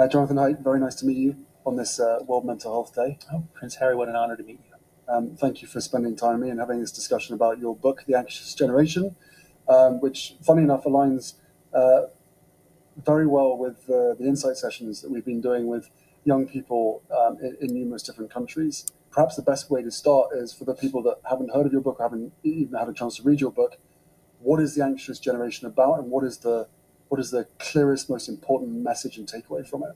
Jonathon Haidt, very nice to meet you on this World Mental Health Day. Oh, Prince Harry, what an honor to meet you. Thank you for spending time with me and having this discussion about your book, The Anxious Generation, which, funny enough, aligns very well with the insight sessions that we've been doing with young people in numerous different countries. Perhaps the best way to start is for the people that haven't heard of your book or haven't even had a chance to read your book. What is The Anxious Generation about, and what is the clearest, most important message and takeaway from it?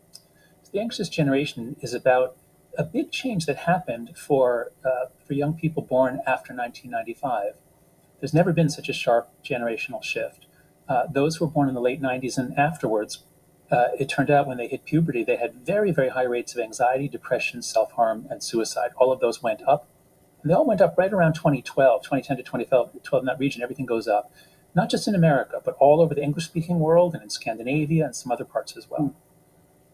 The Anxious Generation is about a big change that happened for young people born after 1995. There's never been such a sharp generational shift. Those who were born in the late 90s and afterwards, it turned out when they hit puberty, they had very, very high rates of anxiety, depression, self-harm, and suicide. All of those went up. And they all went up right around 2010 to 2012, in that region, everything goes up. Not just in America, but all over the English-speaking world and in Scandinavia and some other parts as well.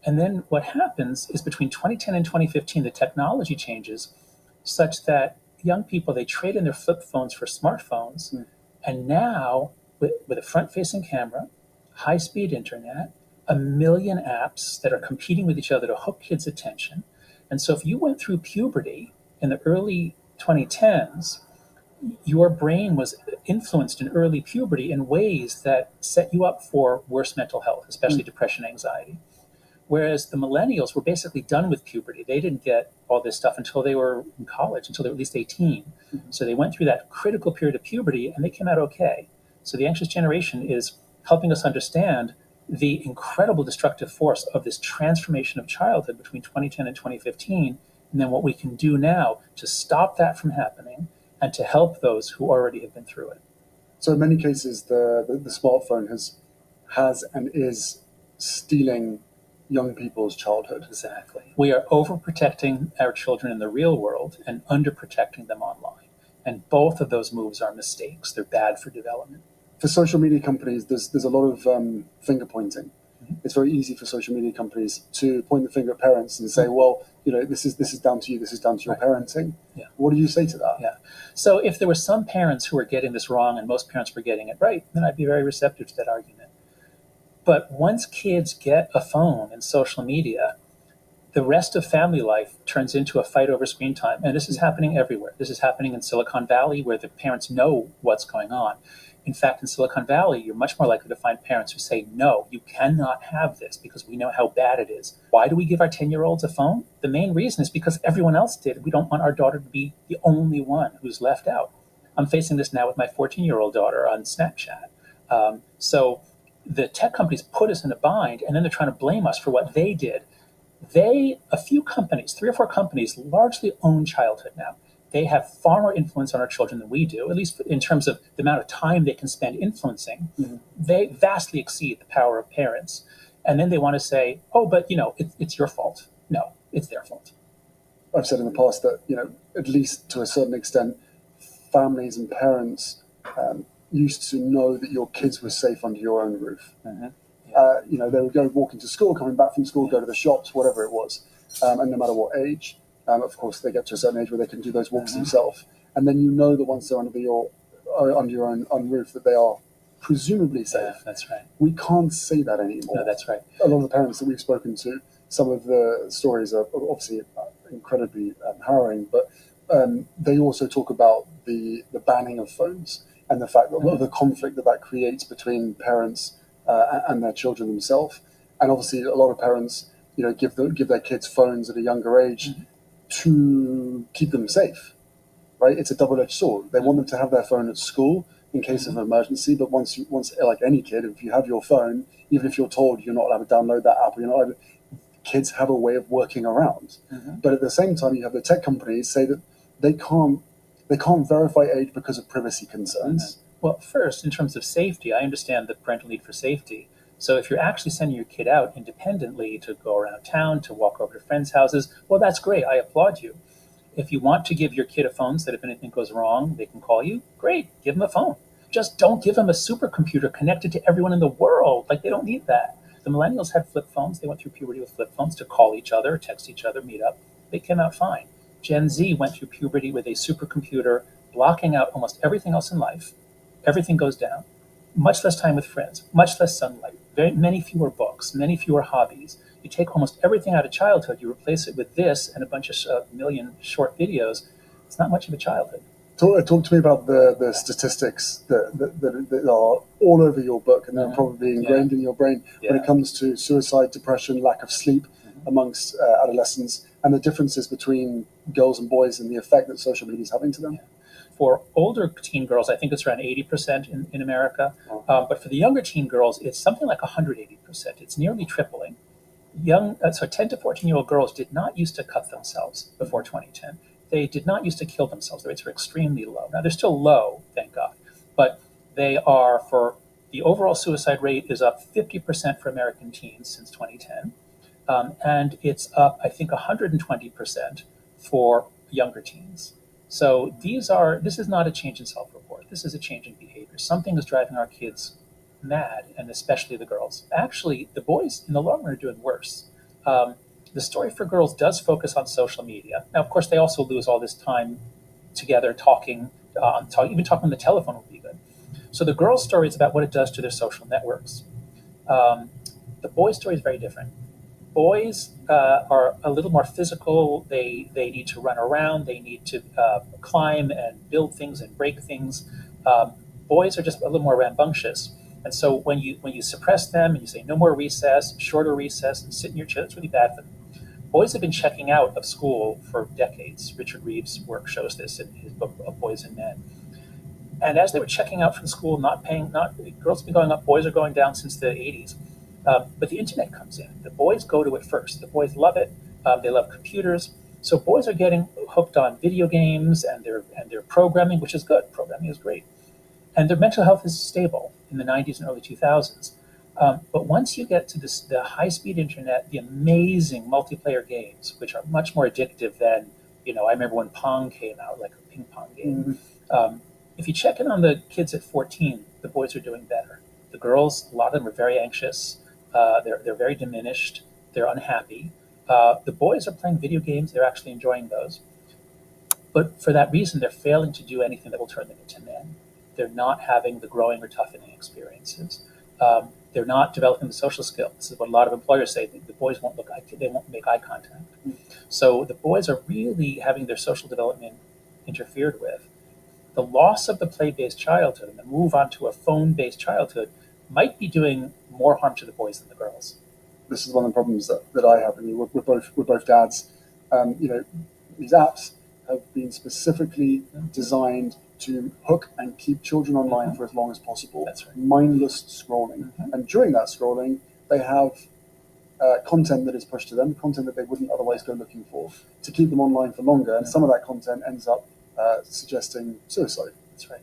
And then what happens is between 2010 and 2015, the technology changes such that young people, they trade in their flip phones for smartphones. And now, with a front-facing camera, high-speed internet, 1 million apps that are competing with each other to hook kids' attention. And so if you went through puberty in the early 2010s, your brain was influenced in early puberty in ways that set you up for worse mental health, especially depression, anxiety. Whereas the millennials were basically done with puberty. They didn't get all this stuff until they were in college, until they were at least 18. So they went through that critical period of puberty and they came out okay. So the Anxious Generation is helping us understand the incredible destructive force of this transformation of childhood between 2010 and 2015, and then what we can do now to stop that from happening and to help those who already have been through it. So in many cases, the smartphone has and is stealing young people's childhood. Exactly. We are overprotecting our children in the real world and underprotecting them online. And both of those moves are mistakes. They're bad for development. For social media companies, there's a lot of finger pointing. It's very easy for social media companies to point the finger at parents and say, well, this is down to you, this is down to your parenting. Yeah. What do you say to that? Yeah. So if there were some parents who were getting this wrong and most parents were getting it right, then I'd be very receptive to that argument. But once kids get a phone and social media, the rest of family life turns into a fight over screen time. And this is happening everywhere. This is happening in Silicon Valley, where the parents know what's going on. In fact, in Silicon Valley, you're much more likely to find parents who say, no, you cannot have this because we know how bad it is. Why do we give our 10-year-olds a phone? The main reason is because everyone else did. We don't want our daughter to be the only one who's left out. I'm facing this now with my 14-year-old daughter on Snapchat. So the tech companies put us in a bind, and then they're trying to blame us for what they did. A few companies, 3 or 4 companies, largely own childhood now. They have far more influence on our children than we do, at least in terms of the amount of time they can spend influencing. They vastly exceed the power of parents. And then they want to say, oh, but it's your fault. No, it's their fault. I've said in the past that, at least to a certain extent, families and parents used to know that your kids were safe under your own roof. They would go walking to school, coming back from school, go to the shops, whatever it was, and no matter what age. Of course, they get to a certain age where they can do those walks themselves, and then that once they're under your own roof, that they are presumably safe. Yeah, that's right. We can't say that anymore. No, that's right. A lot of the parents that we've spoken to, some of the stories are obviously incredibly harrowing, but they also talk about the banning of phones and the fact that a lot of the conflict that creates between parents and their children themselves. And obviously, a lot of parents, give their kids phones at a younger age to keep them safe, right? It's a double-edged sword. They want them to have their phone at school in case of an emergency, but once like any kid, if you have your phone, even if you're told you're not allowed to download that app, kids have a way of working around. But at the same time, you have the tech companies say that they can't verify age because of privacy concerns. Well, first, in terms of safety, I understand the parental need for safety. So if you're actually sending your kid out independently to go around town, to walk over to friends' houses, well, that's great. I applaud you. If you want to give your kid a phone so that if anything goes wrong, they can call you, great, give them a phone. Just don't give them a supercomputer connected to everyone in the world. Like, they don't need that. The millennials had flip phones. They went through puberty with flip phones to call each other, text each other, meet up. They came out fine. Gen Z went through puberty with a supercomputer, blocking out almost everything else in life. Everything goes down. Much less time with friends, much less sunlight, many fewer books, many fewer hobbies. You take almost everything out of childhood, you replace it with this and a bunch of million short videos. It's not much of a childhood. Talk to me about the statistics that are all over your book and they're probably ingrained in your brain when it comes to suicide, depression, lack of sleep amongst adolescents, and the differences between girls and boys and the effect that social media is having to them. For older teen girls, I think it's around 80% in America. But for the younger teen girls, it's something like 180%. It's nearly tripling. 10 to 14-year-old girls did not used to cut themselves before 2010. They did not used to kill themselves. The rates were extremely low. Now, they're still low, thank God. But they are, for the overall suicide rate is up 50% for American teens since 2010. And it's up, I think, 120% for younger teens. So this is not a change in self-report. This is a change in behavior. Something is driving our kids mad, and especially the girls. Actually, the boys in the long run are doing worse. The story for girls does focus on social media. Now, of course, they also lose all this time together talking. Even talking on the telephone would be good. So the girls' story is about what it does to their social networks. The boys' story is very different. Boys are a little more physical. They need to run around. They need to climb and build things and break things. Boys are just a little more rambunctious. And so when you suppress them and you say no more recess, shorter recess, and sit in your chair, it's really bad for them. Boys have been checking out of school for decades. Richard Reeves' work shows this in his book of Boys and Men. And as they were checking out from school, girls have been going up, boys are going down since the 80s. But the internet comes in. The boys go to it first. The boys love it. They love computers. So boys are getting hooked on video games and they're programming, which is good. Programming is great. And their mental health is stable in the 90s and early 2000s. But once you get to the high-speed internet, the amazing multiplayer games, which are much more addictive than, I remember when Pong came out, like a ping pong game. If you check in on the kids at 14, the boys are doing better. The girls, a lot of them are very anxious. They're very diminished. They're unhappy. The boys are playing video games. They're actually enjoying those. But for that reason, they're failing to do anything that will turn them into men. They're not having the growing or toughening experiences. They're not developing the social skills. This is what a lot of employers say. The boys won't make eye contact. So the boys are really having their social development interfered with. The loss of the play-based childhood and the move on to a phone-based childhood might be doing more harm to the boys than the girls. This is one of the problems that I have. I mean, we're both dads. These apps have been specifically designed to hook and keep children online for as long as possible. That's right. Mindless scrolling. And during that scrolling, they have content that is pushed to them, content that they wouldn't otherwise go looking for, to keep them online for longer. And some of that content ends up suggesting suicide. That's right.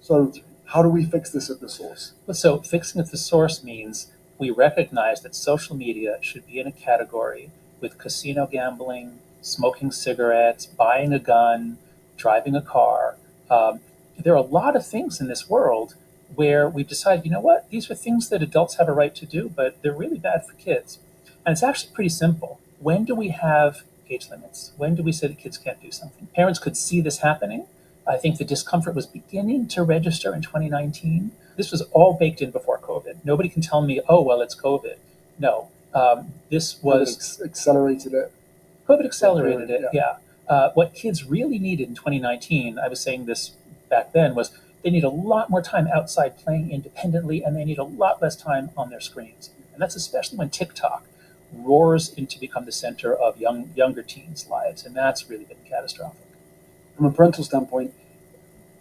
So how do we fix this at the source? So fixing at the source means we recognize that social media should be in a category with casino gambling, smoking cigarettes, buying a gun, driving a car. There are a lot of things in this world where we've decided, these are things that adults have a right to do, but they're really bad for kids. And it's actually pretty simple. When do we have age limits? When do we say that kids can't do something? Parents could see this happening. I think the discomfort was beginning to register in 2019. This was all baked in before COVID. Nobody can tell me, oh, well, it's COVID. No, this was... accelerated it. COVID accelerated it, yeah. What kids really needed in 2019, I was saying this back then, was they need a lot more time outside playing independently, and they need a lot less time on their screens. And that's especially when TikTok roars into become the center of younger teens' lives, and that's really been catastrophic. From a parental standpoint,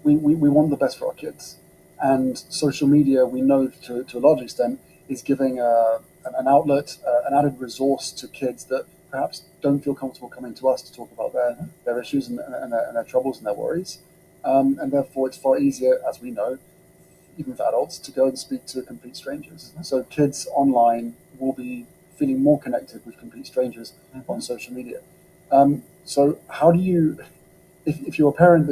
we want the best for our kids. And social media, we know to a large extent, is giving an outlet, an added resource to kids that perhaps don't feel comfortable coming to us to talk about their issues and their troubles and their worries. And therefore, it's far easier, as we know, even for adults, to go and speak to complete strangers. So kids online will be feeling more connected with complete strangers on social media. So how do you, if you're a parent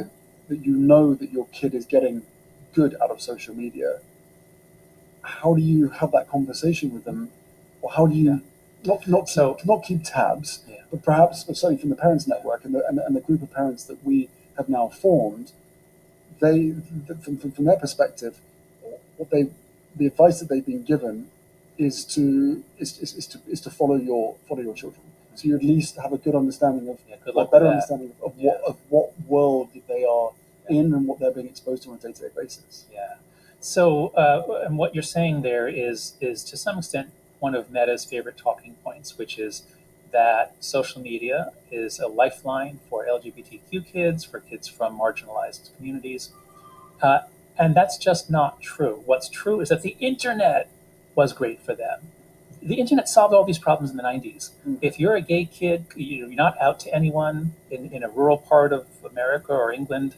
that you know that your kid is getting good out of social media, how do you have that conversation with them? Or how do you not keep tabs, but perhaps, certainly from the Parents Network and the group of parents that we have now formed, from their perspective, the advice that they've been given is to follow your children. So you at least have a good understanding of, Good or luck better with that. understanding of Yeah. what world they are in and what they're being exposed to on a day-to-day basis. Yeah. So, and what you're saying there is to some extent one of Meta's favorite talking points, which is that social media is a lifeline for LGBTQ kids, for kids from marginalized communities. Uh, and that's just not true. What's true is that the internet was great for them. The internet solved all these problems in the 90s. If you're a gay kid, you're not out to anyone in a rural part of America or England,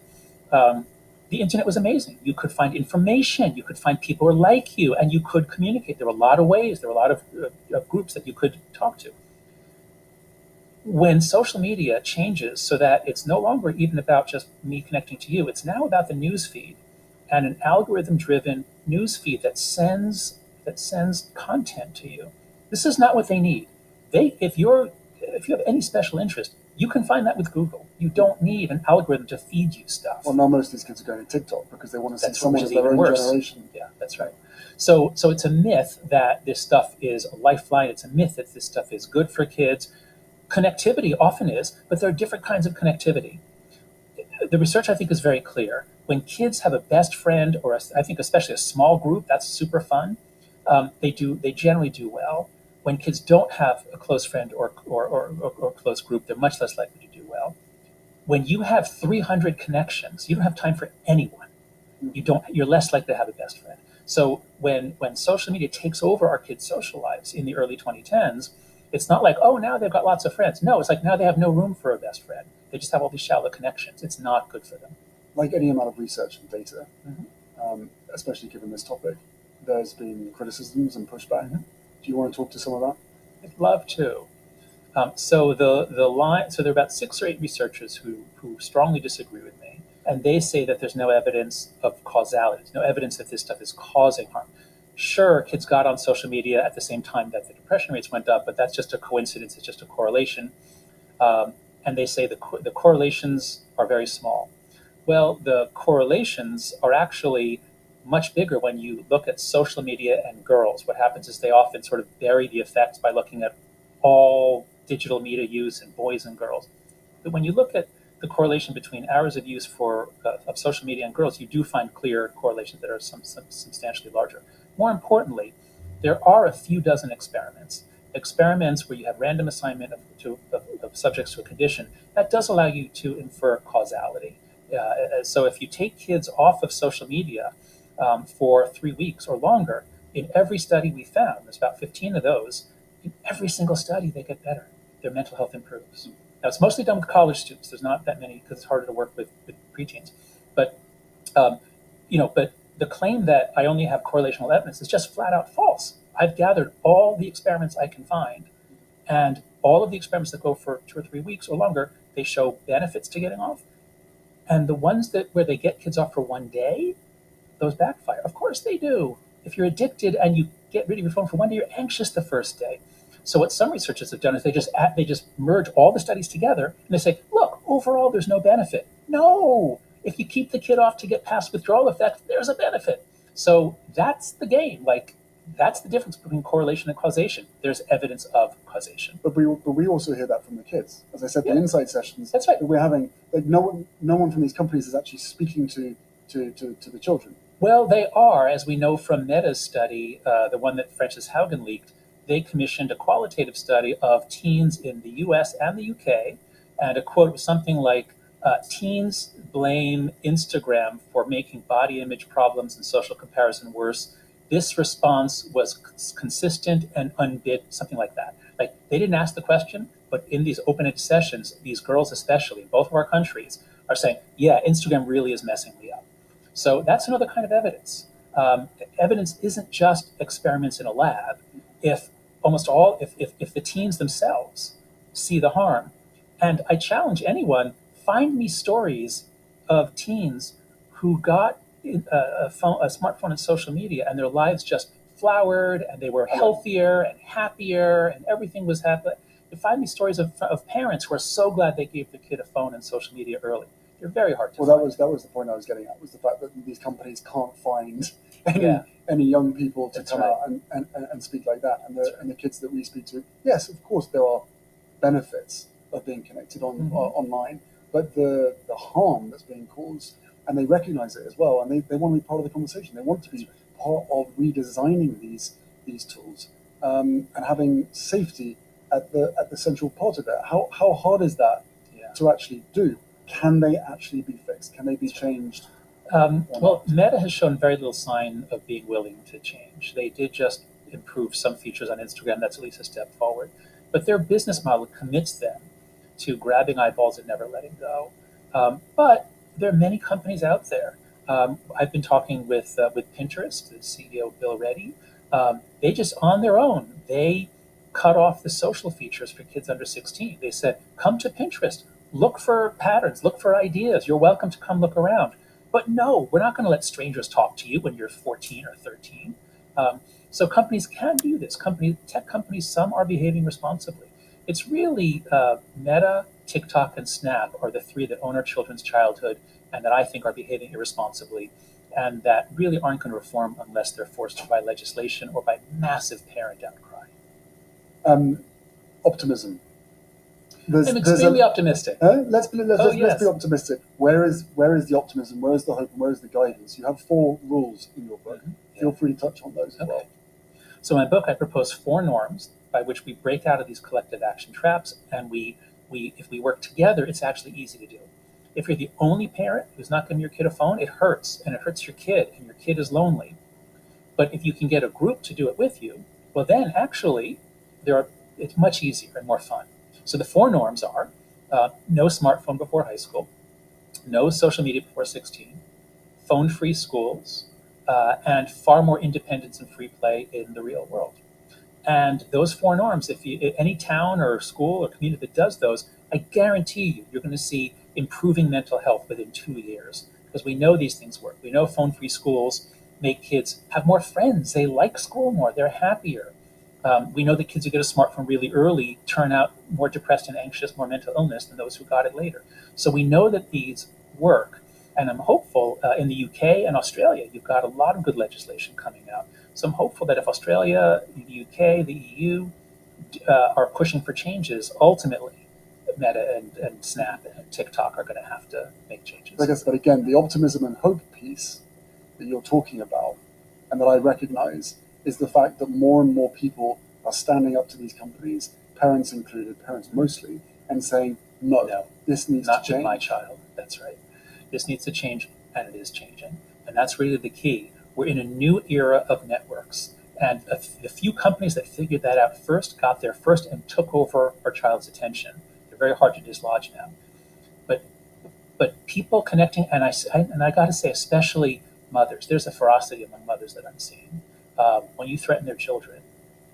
um, the internet was amazing. You could find information, you could find people who are like you, and you could communicate. There were a lot of ways, there were a lot of groups that you could talk to. When social media changes so that it's no longer even about just me connecting to you, it's now about the news feed and an algorithm-driven news feed that sends content to you. This is not what they need. If you have any special interest, you can find that with Google. You don't need an algorithm to feed you stuff. Well, now most of these kids are going to TikTok because they want to see someone of their even own worse. generation. Yeah, that's right. So it's a myth that this stuff is a lifeline. It's a myth that this stuff is good for kids. Connectivity often is, but there are different kinds of connectivity. The research, I think, is very clear. When kids have a best friend, or I think especially a small group, that's super fun. They generally do well. When kids don't have a close friend or close group, they're much less likely to do well. When you have 300 connections, you don't have time for anyone. You're less likely to have a best friend. So when social media takes over our kids' social lives in the early 2010s, it's not like, oh, now they've got lots of friends. No, it's like now they have no room for a best friend. They just have all these shallow connections. It's not good for them. Like any amount of research and data, especially given this topic, there's been criticisms and pushback. Do you want to talk to some of that? I'd love to. So there are about 6 or 8 researchers who strongly disagree with me, and they say that there's no evidence of causality. There's no evidence that this stuff is causing harm. Sure, kids got on social media at the same time that the depression rates went up, but that's just a coincidence. It's just a correlation. And they say the correlations are very small. Well, the correlations are actually much bigger when you look at social media and girls. What happens is they often sort of bury the effects by looking at all digital media use in boys and girls. But when you look at the correlation between hours of use of social media and girls, you do find clear correlations that are substantially larger. More importantly, there are a few dozen experiments where you have random assignment of subjects to a condition. That does allow you to infer causality. So if you take kids off of social media for 3 weeks or longer, in every study we found, there's about 15 of those, in every single study they get better. Their mental health improves. Now it's mostly done with college students. There's not that many because it's harder to work with preteens. But but the claim that I only have correlational evidence is just flat out false. I've gathered all the experiments I can find, and all of the experiments that go for 2 or 3 weeks or longer, they show benefits to getting off. And the ones where they get kids off for 1 day, those backfire. Of course they do. If you're addicted and you get rid of your phone for 1 day, you're anxious the first day. So what some researchers have done is they just merge all the studies together and they say, look, overall there's no benefit. No, if you keep the kid off to get past withdrawal effect, there's a benefit. So that's the game. That's the difference between correlation and causation. There's evidence of causation. But we also hear that from the kids. As I said, the insight sessions that's right. that we're having, no one from these companies is actually speaking to the children. Well, they are, as we know from Meta's study, the one that Frances Haugen leaked. They commissioned a qualitative study of teens in the US and the UK, and a quote was something like, teens blame Instagram for making body image problems and social comparison worse. This response was consistent and unbid, something like that. Like, they didn't ask the question, but in these open-ended sessions, these girls especially, in both of our countries, are saying, yeah, Instagram really is messing me up. So that's another kind of evidence. Evidence isn't just experiments in a lab. If the teens themselves see the harm, and I challenge anyone, find me stories of teens who got a smartphone and social media, and their lives just flowered, and they were healthier and happier, and everything was happy. You find me stories of parents who are so glad they gave their kid a phone and social media early. They're very hard to find. That was the point I was getting at, was the fact that these companies can't find Yeah. any young people to That's come right. out and speak like that. And the kids that we speak to, yes, of course, there are benefits of being connected online, but the harm that's being caused, and they recognize it as well, and they want to be part of the conversation. They want to be part of redesigning these tools, and having safety at the central part of it. How hard is that to actually do? Can they actually be fixed? Can they be changed? Well, Meta has shown very little sign of being willing to change. They did just improve some features on Instagram. That's at least a step forward. But their business model commits them to grabbing eyeballs and never letting go. But there are many companies out there. I've been talking with Pinterest, the CEO Bill Reddy. They just on their own, they cut off the social features for kids under 16. They said, come to Pinterest, look for patterns, look for ideas. You're welcome to come look around. But no, we're not going to let strangers talk to you when you're 14 or 13. So companies can do this. Tech companies, some are behaving responsibly. It's really Meta, TikTok, and Snap are the three that own our children's childhood and that I think are behaving irresponsibly and that really aren't going to reform unless they're forced to by legislation or by massive parent outcry. Optimism. I'm extremely optimistic. Let's be optimistic. Where is the optimism? Where is the hope? And where is the guidance? You have 4 rules in your book. Feel free to touch on those as well. So in my book, I propose 4 norms by which we break out of these collective action traps, and if we work together, it's actually easy to do. If you're the only parent who's not giving your kid a phone, it hurts, and it hurts your kid, and your kid is lonely. But if you can get a group to do it with you, well, then actually, it's much easier and more fun. So the 4 norms are no smartphone before high school, no social media before 16, phone-free schools, and far more independence and free play in the real world. And those 4 norms, if any town or school or community that does those, I guarantee you're going to see improving mental health within 2 years because we know these things work. We know phone-free schools make kids have more friends. They like school more. They're happier. We know that kids who get a smartphone really early turn out more depressed and anxious, more mental illness than those who got it later. So we know that these work. And I'm hopeful in the UK and Australia, you've got a lot of good legislation coming out. So I'm hopeful that if Australia, the UK, the EU are pushing for changes, ultimately Meta and Snap and TikTok are going to have to make changes. I guess, but again, the optimism and hope piece that you're talking about and that I recognize is the fact that more and more people are standing up to these companies, parents included, parents mostly, and saying, no, this needs to change. Not with my child. That's right. This needs to change, and it is changing. And that's really the key. We're in a new era of networks. And the few companies that figured that out first got there first and took over our child's attention. They're very hard to dislodge now. But people connecting, and I got to say, especially mothers, there's a ferocity among mothers that I'm seeing. When you threaten their children,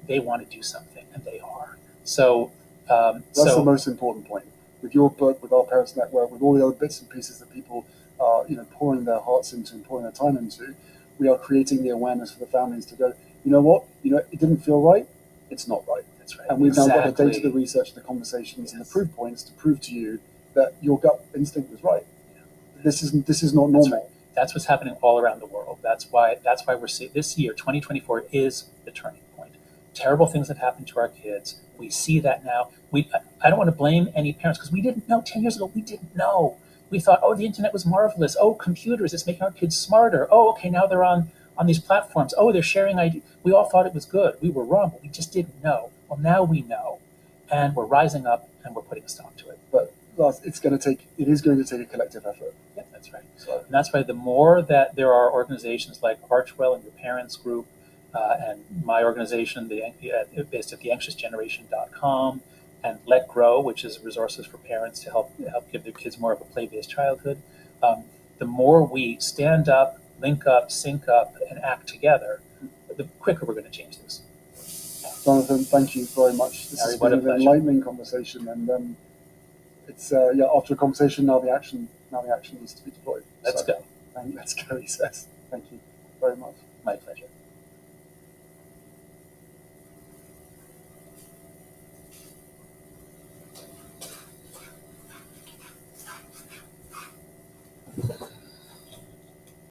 they want to do something, and they are. So that's the most important point. With your book, with our Parents Network, with all the other bits and pieces that people are pouring their hearts into and pouring their time into, we are creating the awareness for the families to go, you know what, it didn't feel right, it's not right. That's right. And we've now got the data, the research, the conversations, and the proof points to prove to you that your gut instinct was right. Yeah. This is not normal. That's right. That's what's happening all around the world. That's why we're seeing this year, 2024, is the turning point. Terrible things have happened to our kids. We see that now. I don't want to blame any parents because we didn't know 10 years ago. We didn't know. We thought, oh, the internet was marvelous. Oh, computers, it's making our kids smarter. Oh, okay, now they're on these platforms. Oh, they're sharing ideas. We all thought it was good. We were wrong, but we just didn't know. Well, now we know, and we're rising up and we're putting a stop to it. But it is going to take a collective effort. Yeah, that's right. And that's why the more that there are organizations like Archwell and Your Parents Group, and my organization, based at theanxiousgeneration.com, and Let Grow, which is resources for parents to help give their kids more of a play-based childhood. The more we stand up, link up, sync up, and act together, the quicker we're going to change this. Jonathan, thank you very much. This has been an enlightening conversation, and it's after a conversation, now the action needs to be deployed. Let's go. Let's go, he says. Thank you very much. My pleasure.